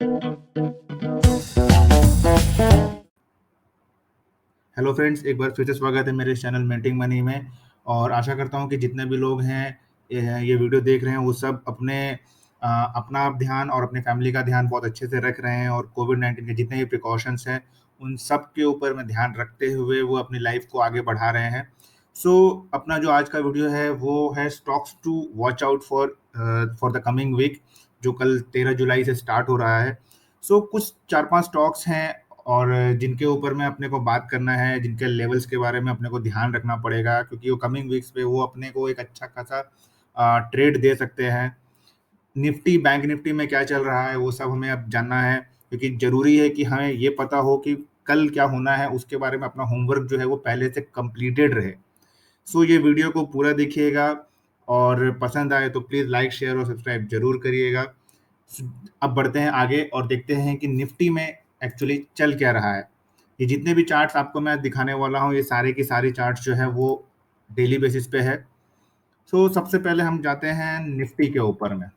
Hello friends, एक बार फिर से स्वागत है मेरे चैनल मेंटिंग मनी में। और आशा करता हूँ कि जितने भी लोग हैं ये वीडियो देख रहे हैं वो सब अपना ध्यान और अपने फैमिली का ध्यान बहुत अच्छे से रख रहे हैं, और कोविड-19 के जितने भी प्रिकॉशंस हैं उन सब के ऊपर में ध्यान रखते हुए वो अपनी लाइफ को आगे बढ़ा रहे हैं। सो अपना जो आज का वीडियो है वो है stocks to watch out for the coming week, जो कल 13 जुलाई से स्टार्ट हो रहा है। सो कुछ 4-5 स्टॉक्स हैं और जिनके ऊपर में अपने को बात करना है, जिनके लेवल्स के बारे में अपने को ध्यान रखना पड़ेगा, क्योंकि वो कमिंग वीक्स पे वो अपने को एक अच्छा खासा ट्रेड दे सकते हैं। निफ्टी, बैंक निफ्टी में क्या चल रहा है वो सब हमें अब जानना है, क्योंकि ज़रूरी है कि हमें ये पता हो कि कल क्या होना है, उसके बारे में अपना होमवर्क जो है वो पहले से कंप्लीटेड रहे। सो ये वीडियो को पूरा देखिएगा, और पसंद आए तो प्लीज़ लाइक, शेयर और सब्सक्राइब ज़रूर करिएगा। अब बढ़ते हैं आगे और देखते हैं कि निफ्टी में एक्चुअली चल क्या रहा है। ये जितने भी चार्ट्स आपको मैं दिखाने वाला हूँ, ये सारे की सारी चार्ट्स जो है वो डेली बेसिस पे है। सो सबसे पहले हम जाते हैं निफ्टी के ऊपर में।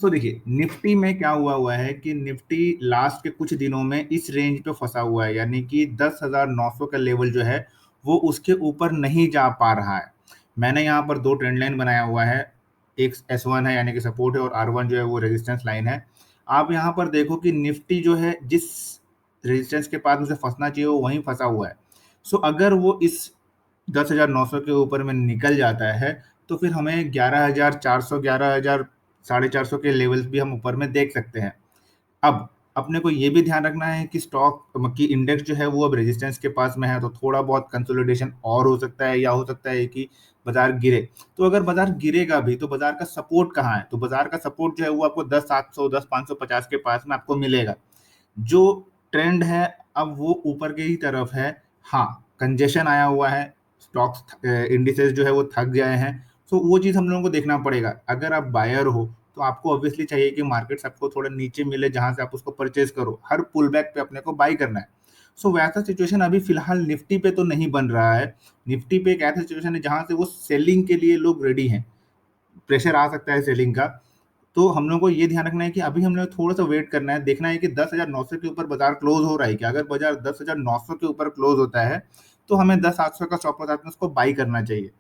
सो देखिए, निफ्टी में क्या हुआ है कि निफ्टी लास्ट के कुछ दिनों में इस रेंज पे फंसा हुआ है, यानी कि 10,900 का लेवल जो है वो उसके ऊपर नहीं जा पा रहा है। मैंने यहाँ पर दो ट्रेंड लाइन बनाया हुआ है, एक S1 है यानी कि सपोर्ट है, और R1 जो है वो रेजिस्टेंस लाइन है। आप यहाँ पर देखो कि निफ्टी जो है जिस रेजिस्टेंस के पास उसे फंसना चाहिए वो वहीं फंसा हुआ है। सो अगर वो इस 10,900 के ऊपर में निकल जाता है तो फिर हमें 11,400, 11,000 450 के लेवल्स भी हम ऊपर में देख सकते हैं। अब अपने को ये भी ध्यान रखना है कि स्टॉक की इंडेक्स जो है वो अब रेजिस्टेंस के पास में है, तो थोड़ा बहुत कंसोलिडेशन और हो सकता है, या हो सकता है कि बाजार गिरे। तो अगर बाजार गिरेगा भी तो बाजार का सपोर्ट कहाँ है? तो बाजार का सपोर्ट जो है वो आपको 10,700, 10,550 के पास में आपको मिलेगा। जो ट्रेंड है अब वो ऊपर की ही तरफ है। हाँ, कंजेशन आया हुआ है, स्टॉक्स इंडिसेस जो है वो थक गए हैं। तो वो चीज़ हम लोगों को देखना पड़ेगा। अगर आप बायर हो तो आपको ऑब्वियसली चाहिए कि मार्केट्स आपको थोड़ा नीचे मिले जहाँ से आप उसको परचेज करो। हर पुल बैक पे अपने को बाई करना है। सो वैसा सिचुएशन अभी फिलहाल निफ्टी पे तो नहीं बन रहा है। निफ्टी पे एक ऐसा सिचुएशन है जहाँ से वो सेलिंग के लिए लोग रेडी हैं। प्रेशर आ सकता है सेलिंग का। तो हम लोगों को ये ध्यान रखना है कि अभी हम लोग थोड़ा-सा वेट करना है, देखना है कि 10,900 के ऊपर बाज़ार क्लोज़ हो रहा है क्या? अगर बाज़ार 10,900 के ऊपर क्लोज़ होता है, तो हमें 10,700 का स्टॉप लॉस आपने उसको बाई करना चाहिए।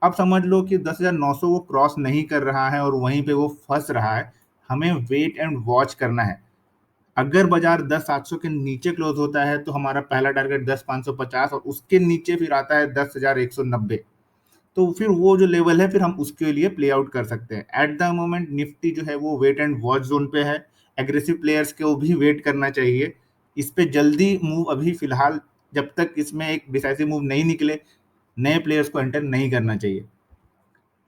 अब समझ लो कि 10,900 वो क्रॉस नहीं कर रहा है और वहीं पे वो फँस रहा है, हमें वेट एंड वॉच करना है। अगर बाज़ार 10,700 के नीचे क्लोज़ होता है, तो हमारा पहला टारगेट 10,550 और उसके नीचे फिर आता है 10,190। तो फिर वो जो लेवल है फिर हम उसके लिए प्ले आउट कर सकते हैं। एट द मोमेंट निफ्टी जो है वो वेट एंड वॉच जोन पे है। एग्रेसिव प्लेयर्स को भी वेट करना चाहिए। इस पे जल्दी मूव अभी फिलहाल, जब तक इसमें एक डिसाइसिव मूव नहीं निकले, नए प्लेयर्स को एंटर नहीं करना चाहिए।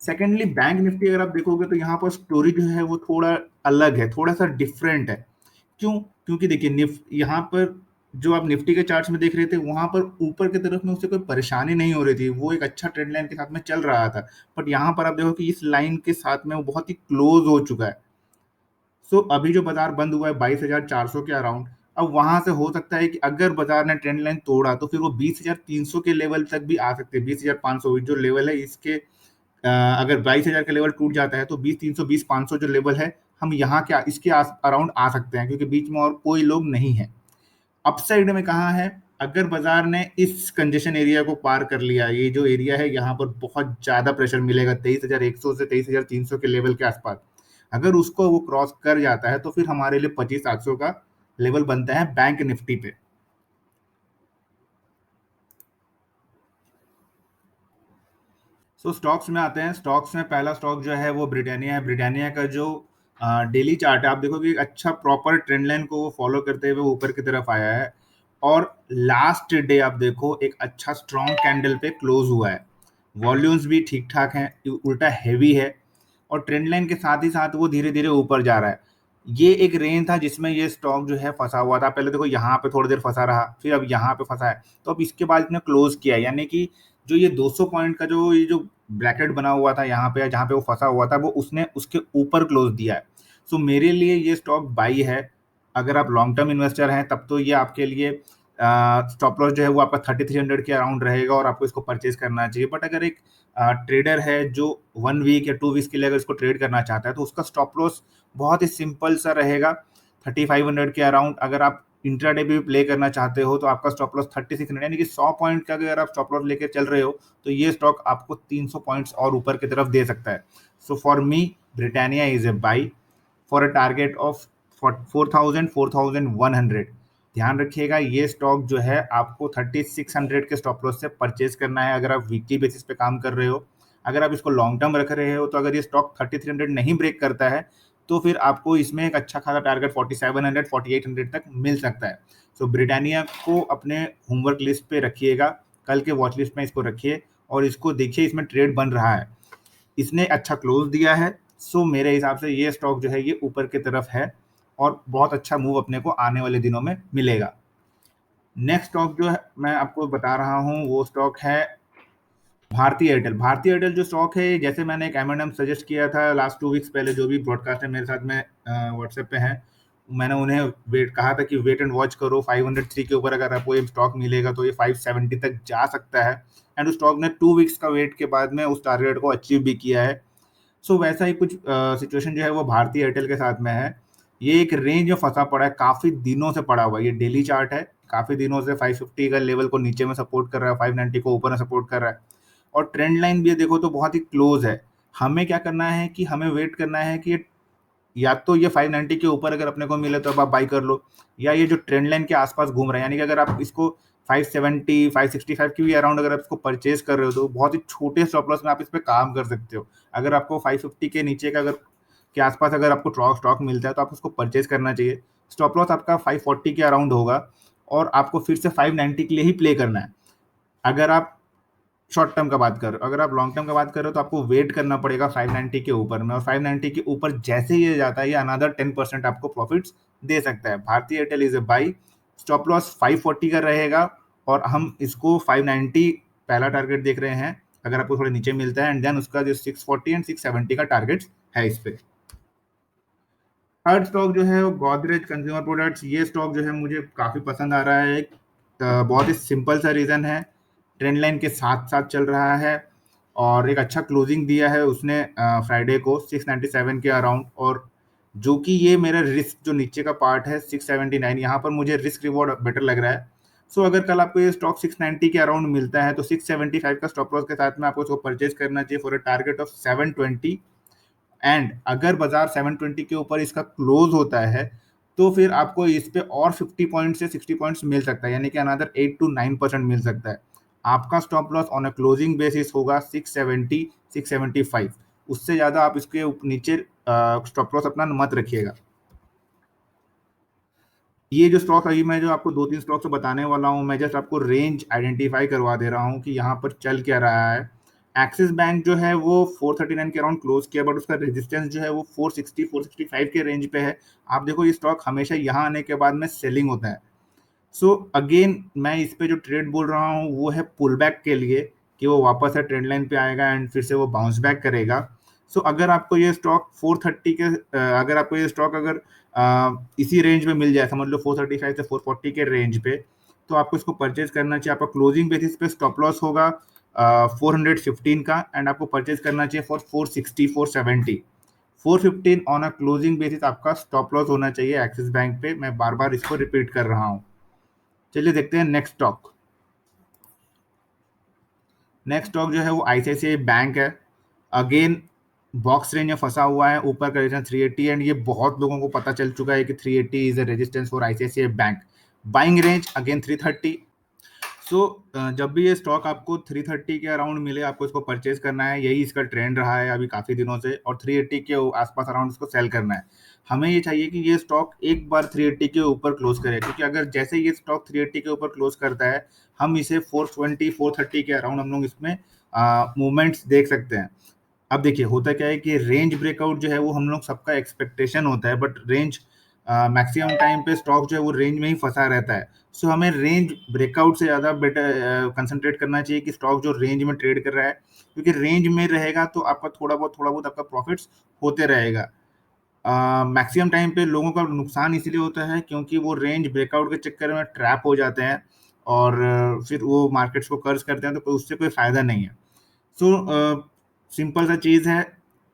सेकेंडली बैंक निफ्टी अगर आप देखोगे तो यहाँ पर स्टोरी जो है वो थोड़ा अलग है, थोड़ा सा डिफरेंट है। क्यों? क्योंकि देखिए यहाँ पर जो आप निफ्टी के चार्ट्स में देख रहे थे, वहाँ पर ऊपर की तरफ में उसे कोई परेशानी नहीं हो रही थी। वो एक अच्छा ट्रेंड लाइन के साथ में चल रहा था। बट यहाँ पर आप देखो कि इस लाइन के साथ में वो बहुत ही क्लोज़ हो चुका है। सो अभी जो बाज़ार बंद हुआ है 22,400 के अराउंड, अब वहाँ से हो सकता है कि अगर बाज़ार ने ट्रेंड लाइन तोड़ा तो फिर वो 20,300 के लेवल तक भी आ सकते हैं। 20,500 जो लेवल है इसके, अगर 22,000 का लेवल टूट जाता है तो 20,300, 20,500 जो लेवल है, हम यहाँ के इसके अराउंड आ सकते हैं, क्योंकि बीच में और कोई लोग नहीं है। अपसाइड में कहाँ है? अगर बाजार ने इस कंजेशन एरिया को पार कर लिया, ये जो एरिया है यहाँ पर बहुत ज्यादा प्रेशर मिलेगा 23,100 से 23,300 के लेवल के आसपास। अगर उसको वो क्रॉस कर जाता है तो फिर हमारे लिए 25,800 का लेवल बनता है बैंक निफ्टी पे। सो स्टॉक्स में आते हैं। स्टॉक्स में पहला स्टॉक जो है वो ब्रिटानिया है। ब्रिटानिया का जो डेली चार्ट है, आप देखोगे एक अच्छा प्रॉपर ट्रेंड लाइन को वो फॉलो करते हुए ऊपर की तरफ आया है, और लास्ट डे आप देखो एक अच्छा स्ट्रॉन्ग कैंडल पे क्लोज हुआ है। वॉल्यूम्स भी ठीक ठाक हैं, उल्टा हैवी है, और ट्रेंड लाइन के साथ ही साथ वो धीरे धीरे ऊपर जा रहा है। ये एक रेंज था जिसमें ये स्टॉक जो है फंसा हुआ था। पहले देखो यहाँ पे थोड़ी देर फंसा रहा, फिर अब यहाँ पे फंसा है, तो अब इसके बाद इसने क्लोज किया, यानी कि जो ये 200 पॉइंट का जो ये जो ब्रैकेट बना हुआ था यहाँ पे, जहाँ पे वो फंसा हुआ था, वो उसने उसके ऊपर क्लोज दिया है। सो मेरे लिए ये स्टॉक बाई है। अगर आप लॉन्ग टर्म इन्वेस्टर हैं तब तो ये आपके लिए स्टॉप लॉस जो है वो आपका 3300 के अराउंड रहेगा और आपको इसको परचेज करना चाहिए। बट अगर एक ट्रेडर है जो 1 वीक या 2 वीक्स के लिए अगर इसको ट्रेड करना चाहता है तो उसका स्टॉप लॉस बहुत ही सिंपल सा रहेगा, 3500 के अराउंड अगर आप इंट्राडे भी प्ले करना चाहते हो तो आपका स्टॉप लॉस 3600 यानी कि 100 पॉइंट का अगर आप स्टॉप लॉस लेके चल रहे हो तो ये स्टॉक आपको 300 पॉइंट्स और ऊपर की तरफ दे सकता है। So for me Britannia is a by for a target of 4100। ध्यान रखिएगा ये स्टॉक जो है आपको 3600 के स्टॉप लॉस से परचेज करना है अगर आप वीकली बेसिस पे काम कर रहे हो। अगर आप इसको लॉन्ग टर्म रख रहे हो तो अगर ये स्टॉक 3300 नहीं ब्रेक करता है तो फिर आपको इसमें एक अच्छा खासा टारगेट 4700 4800 तक मिल सकता है। सो ब्रिटानिया को अपने होमवर्क लिस्ट पे रखिएगा, कल के वॉच लिस्ट में इसको रखिए और इसको देखिए इसमें ट्रेड बन रहा है, इसने अच्छा क्लोज दिया है। सो मेरे हिसाब से ये स्टॉक जो है ये ऊपर की तरफ है और बहुत अच्छा मूव अपने को आने वाले दिनों में मिलेगा। नेक्स्ट स्टॉक जो है मैं आपको बता रहा हूँ वो स्टॉक है भारतीय एयरटेल। भारतीय एयरटेल जो स्टॉक है जैसे मैंने एक एम सजेस्ट किया था लास्ट 2 वीक्स पहले, जो भी ब्रॉडकास्टर मेरे साथ में व्हाट्सएप पे हैं, मैंने उन्हें वेट कहा था कि वेट एंड वॉच करो 503 के ऊपर अगर आपको ये स्टॉक मिलेगा तो ये 570 तक जा सकता है। एंड उस स्टॉक ने 2 वीक्स का वेट के बाद में उस टारगेट को अचीव भी किया है। सो वैसा ही कुछ सिचुएशन जो है वो भारतीय एयरटेल के साथ में है। ये एक रेंज में फंसा पड़ा है, काफ़ी दिनों से पड़ा हुआ है, ये डेली चार्ट है, काफ़ी दिनों से 550 का लेवल को नीचे में सपोर्ट कर रहा है, 590 को ऊपर में सपोर्ट कर रहा है और ट्रेंड लाइन भी देखो तो बहुत ही क्लोज है। हमें क्या करना है कि हमें वेट करना है कि या तो ये 590 के ऊपर अगर अपने को मिले तो अब आप बाई कर लो, या ये जो ट्रेंड लाइन के आसपास घूम रहा है यानी कि अगर आप इसको 570 565 की भी अराउंड अगर आप इसको परचेज कर रहे हो तो बहुत ही छोटे स्टॉप लॉस में आप इस पर काम कर सकते हो। अगर आपको 550 के नीचे का अगर के आसपास अगर आपको स्टॉक मिलता है तो आप उसको परचेज करना चाहिए। स्टॉप लॉस आपका 540 के अराउंड होगा और आपको फिर से 590 के लिए ही प्ले करना है। अगर आप शॉर्ट टर्म का बात कर रहे हो, अगर आप लॉन्ग टर्म का बात कर रहे हो तो आपको वेट करना पड़ेगा 590 के ऊपर में, और 590 के ऊपर जैसे ही ये जाता है ये अनदर 10% आपको प्रॉफिट्स दे सकता है। भारतीय Airtel is a by, stop loss 540 का रहेगा और हम इसको 590 पहला टारगेट देख रहे हैं अगर आपको थोड़े नीचे मिलता है, एंड देन उसका जो 640 एंड 670 का टारगेट है इस पे। थर्ड स्टॉक जो है वो गोदरेज कंज्यूमर प्रोडक्ट्स। ये स्टॉक जो है मुझे काफ़ी पसंद आ रहा है। बहुत ही सिंपल सा रीज़न है, ट्रेंड लाइन के साथ साथ चल रहा है और एक अच्छा क्लोजिंग दिया है उसने फ्राइडे को 697 के अराउंड, और जो कि ये मेरा रिस्क जो नीचे का पार्ट है 679, यहाँ पर मुझे रिस्क रिवॉर्ड बेटर लग रहा है। सो अगर कल आपको ये स्टॉक 690 के अराउंड मिलता है तो 675 का स्टॉप लॉस के साथ में आपको इसको परचेज करना चाहिए for a target of 720। And अगर बाजार 720 के ऊपर इसका क्लोज होता है तो फिर आपको इस पे और 50 पॉइंट से 60 पॉइंट्स मिल सकता है, यानी कि अनदर 8 to 9% मिल सकता है। आपका stop loss on a closing basis होगा 670 675, उससे ज़्यादा आप इसके नीचे स्टॉप लॉस अपना मत रखिएगा। ये जो स्टॉक अभी मैं जो आपको 2-3 स्टॉक से बताने वाला हूँ, मैं जस्ट आपको रेंज आइडेंटिफाई करवा दे रहा हूँ कि यहाँ पर चल क्या रहा है। एक्सिस बैंक जो है वो 439 के अराउंड क्लोज किया, बट उसका रेजिस्टेंस जो है वो 460 465 के रेंज पे है। आप देखो ये स्टॉक हमेशा यहाँ आने के बाद में सेलिंग होता है। सो अगेन मैं इस पे जो ट्रेड बोल रहा हूँ वो है पुल बैक के लिए, कि वो वापस से ट्रेंड लाइन पे आएगा एंड फिर से वो बाउंस बैक करेगा। सो अगर आपको ये स्टॉक 430 के अगर आपको ये स्टॉक अगर इसी रेंज में मिल जाए, समझ लो 435 से 440 के रेंज पे, तो आपको इसको परचेज करना चाहिए। आपका क्लोजिंग बेसिस पे स्टॉप लॉस होगा 415 का एंड आपको परचेज करना चाहिए for 460 470। 415 on a closing basis आपका स्टॉप लॉस होना चाहिए एक्सिस बैंक पे। मैं बार बार इसको रिपीट कर रहा हूँ। चलिए देखते हैं नेक्स्ट स्टॉक। नेक्स्ट स्टॉक जो है वो आईसीआईसीआई बैंक है। अगेन बॉक्स रेंज में फंसा हुआ है, ऊपर का रेजिस्टेंस 380 एंड ये बहुत लोगों को पता चल चुका है कि 380 is a resistance for ICICI bank. Buying range again 330। सो जब भी ये स्टॉक आपको 330 के अराउंड मिले आपको इसको परचेज करना है, यही इसका ट्रेंड रहा है अभी काफ़ी दिनों से, और 380 के आसपास अराउंड इसको सेल करना है। हमें ये चाहिए कि ये स्टॉक एक बार 380 के ऊपर क्लोज करे, क्योंकि अगर जैसे ये स्टॉक 380 के ऊपर क्लोज करता है हम इसे 420 430 के अराउंड हम लोग इसमें मूवमेंट्स देख सकते हैं। अब देखिए होता क्या है कि रेंज ब्रेकआउट जो है वो हम लोग सबका एक्सपेक्टेशन होता है, बट रेंज मैक्सिमम टाइम पे स्टॉक जो है वो रेंज में ही फंसा रहता है। सो हमें रेंज ब्रेकआउट से ज़्यादा बेटर कंसंट्रेट करना चाहिए कि स्टॉक जो रेंज में ट्रेड कर रहा है, क्योंकि रेंज में रहेगा तो आपका थोड़ा बहुत आपका प्रॉफिट्स होते रहेगा। मैक्सिमम टाइम पे लोगों का नुकसान इसीलिए होता है क्योंकि वो रेंज ब्रेकआउट के चक्कर में ट्रैप हो जाते हैं और फिर वो मार्केट्स को कर्ज करते हैं, तो उससे कोई फ़ायदा नहीं है। सो सिंपल सा चीज़ है,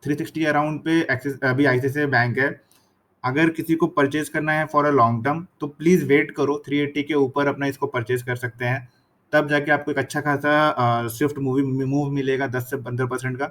360 अराउंड पे एक्सिस अभी आईसीआईसीआई बैंक है। अगर किसी को परचेज करना है फॉर अ लॉन्ग टर्म तो प्लीज़ वेट करो, 380 के ऊपर अपना इसको परचेज कर सकते हैं, तब जाके आपको एक अच्छा खासा स्विफ्ट मूव मिलेगा 10 से 15% का।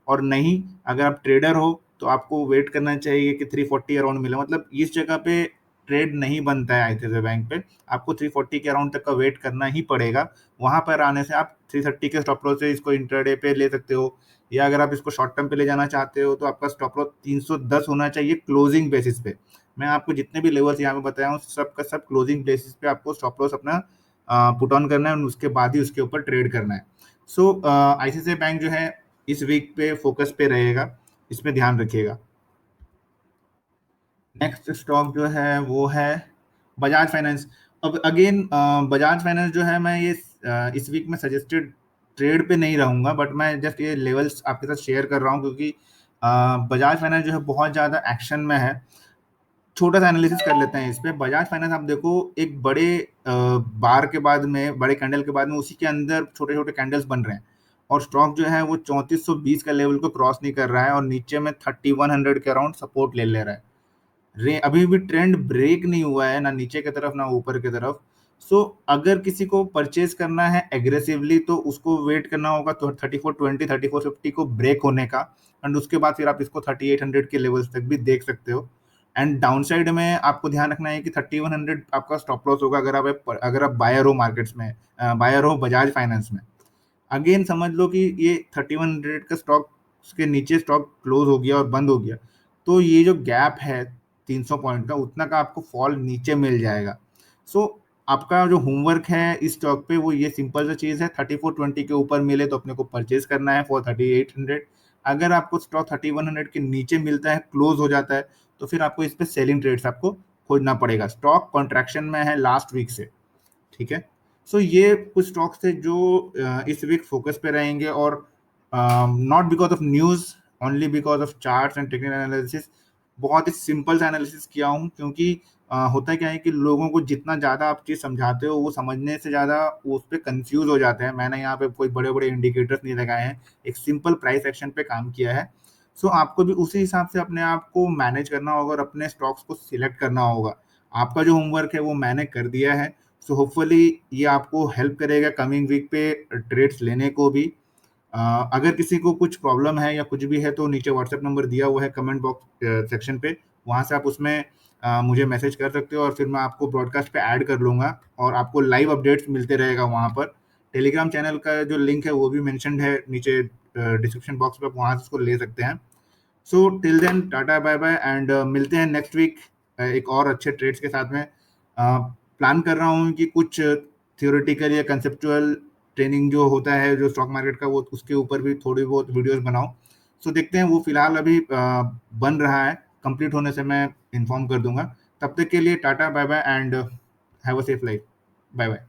और नहीं, अगर आप ट्रेडर हो तो आपको वेट करना चाहिए कि 340 अराउंड मिले, मतलब इस जगह पे ट्रेड नहीं बनता है आईसीआईसीआई बैंक पे, आपको 340 के अराउंड तक का वेट करना ही पड़ेगा। वहां पर आने से आप 330 के स्टॉप लॉस से इसको इंट्राडे पे ले सकते हो, या अगर आप इसको शॉर्ट टर्म पे ले जाना चाहते हो तो आपका स्टॉप लॉस 310 होना चाहिए क्लोजिंग बेसिस पे। मैं आपको जितने भी लेवल्स यहाँ पे बताया हूँ सब का सब क्लोजिंग बेसिस पे आपको स्टॉप लॉस अपना पुट ऑन करना है, और उसके बाद ही उसके ऊपर ट्रेड करना है। सो आईसीआईसीआई बैंक जो है इस वीक पे फोकस पे रहेगा, इसमें ध्यान रखिएगा। नेक्स्ट स्टॉक जो है वो है बजाज फाइनेंस। अब अगेन बजाज फाइनेंस जो है, मैं ये इस वीक में सजेस्टेड ट्रेड पे नहीं रहूंगा, बट मैं जस्ट ये लेवल्स आपके साथ शेयर कर रहा हूँ क्योंकि बजाज फाइनेंस जो है बहुत ज़्यादा एक्शन में है। छोटा सा एनालिसिस कर लेते हैं इस पे। बजाज फाइनेंस आप देखो, एक बड़े बार के बाद में, बड़े कैंडल के बाद में उसी के अंदर छोटे छोटे कैंडल्स बन रहे हैं, और स्टॉक जो है वो 3420 का लेवल को क्रॉस नहीं कर रहा है, और नीचे में 3100 के अराउंड सपोर्ट ले रहा है। अभी भी ट्रेंड ब्रेक नहीं हुआ है, ना नीचे की तरफ ना ऊपर की तरफ। सो अगर किसी को परचेज करना है एग्रेसिवली तो उसको वेट करना होगा तो 3420 3450 को ब्रेक होने का, एंड उसके बाद फिर आप इसको 3800 के लेवल्स तक भी देख सकते हो। एंड डाउन साइड में आपको ध्यान रखना है कि 3100 आपका स्टॉप लॉस होगा, अगर आप बायर हो मार्केट्स में, बायर हो बजाज फाइनेंस में। अगेन समझ लो कि ये 3100 का स्टॉक के नीचे स्टॉक क्लोज हो गया और बंद हो गया, तो ये जो गैप है 300 पॉइंट का, उतना का आपको फॉल नीचे मिल जाएगा। सो आपका जो होमवर्क है इस स्टॉक पे वो ये सिंपल सा चीज़ है, 3420 के ऊपर मिले तो अपने को परचेज करना है फॉर 3800। अगर आपको स्टॉक 3100 के नीचे मिलता है, क्लोज हो जाता है, तो फिर आपको इस पे सेलिंग ट्रेड्स आपको खोजना पड़ेगा। स्टॉक कॉन्ट्रैक्शन में है लास्ट वीक से, ठीक है। सो ये कुछ स्टॉक्स थे जो इस वीक फोकस पे रहेंगे, और not because of news, only because of charts and technical analysis. बहुत ही सिंपल सा एनालिसिस किया हूँ क्योंकि होता क्या है कि लोगों को जितना ज़्यादा आप चीज़ समझाते हो वो समझने से ज़्यादा वो उस पर कंफ्यूज हो जाते हैं। मैंने यहाँ पे कोई बड़े बड़े इंडिकेटर्स नहीं लगाए हैं, एक सिंपल प्राइस एक्शन पे काम किया है। सो आपको भी उसी हिसाब से अपने आप को मैनेज करना होगा और अपने स्टॉक्स को सिलेक्ट करना होगा। आपका जो होमवर्क है वो मैंने कर दिया है। सो होपफुली ये आपको हेल्प करेगा कमिंग वीक पे ट्रेड्स लेने को भी। अगर किसी को कुछ प्रॉब्लम है या कुछ भी है तो नीचे व्हाट्सएप नंबर दिया हुआ है कमेंट बॉक्स सेक्शन पे, वहाँ से आप उसमें मुझे मैसेज कर सकते हो, और फिर मैं आपको ब्रॉडकास्ट पे ऐड कर लूँगा और आपको लाइव अपडेट्स मिलते रहेगा वहाँ पर। टेलीग्राम चैनल का जो लिंक है वो भी मेंशन्ड है नीचे डिस्क्रिप्शन बॉक्स पे, आप वहाँ से उसको ले सकते हैं। So till then tata bye bye, and मिलते हैं नेक्स्ट वीक एक और अच्छे ट्रेड्स के साथ में। प्लान कर रहा हूँ कि कुछ थियोरेटिकल या कंसेप्चुअल ट्रेनिंग जो होता है जो स्टॉक मार्केट का, वो उसके ऊपर भी थोड़ी बहुत वीडियोस बनाऊं। सो देखते हैं, वो फिलहाल अभी बन रहा है, कंप्लीट होने से मैं इन्फॉर्म कर दूंगा। तब तक के लिए tata bye bye, and have a safe life. Bye bye.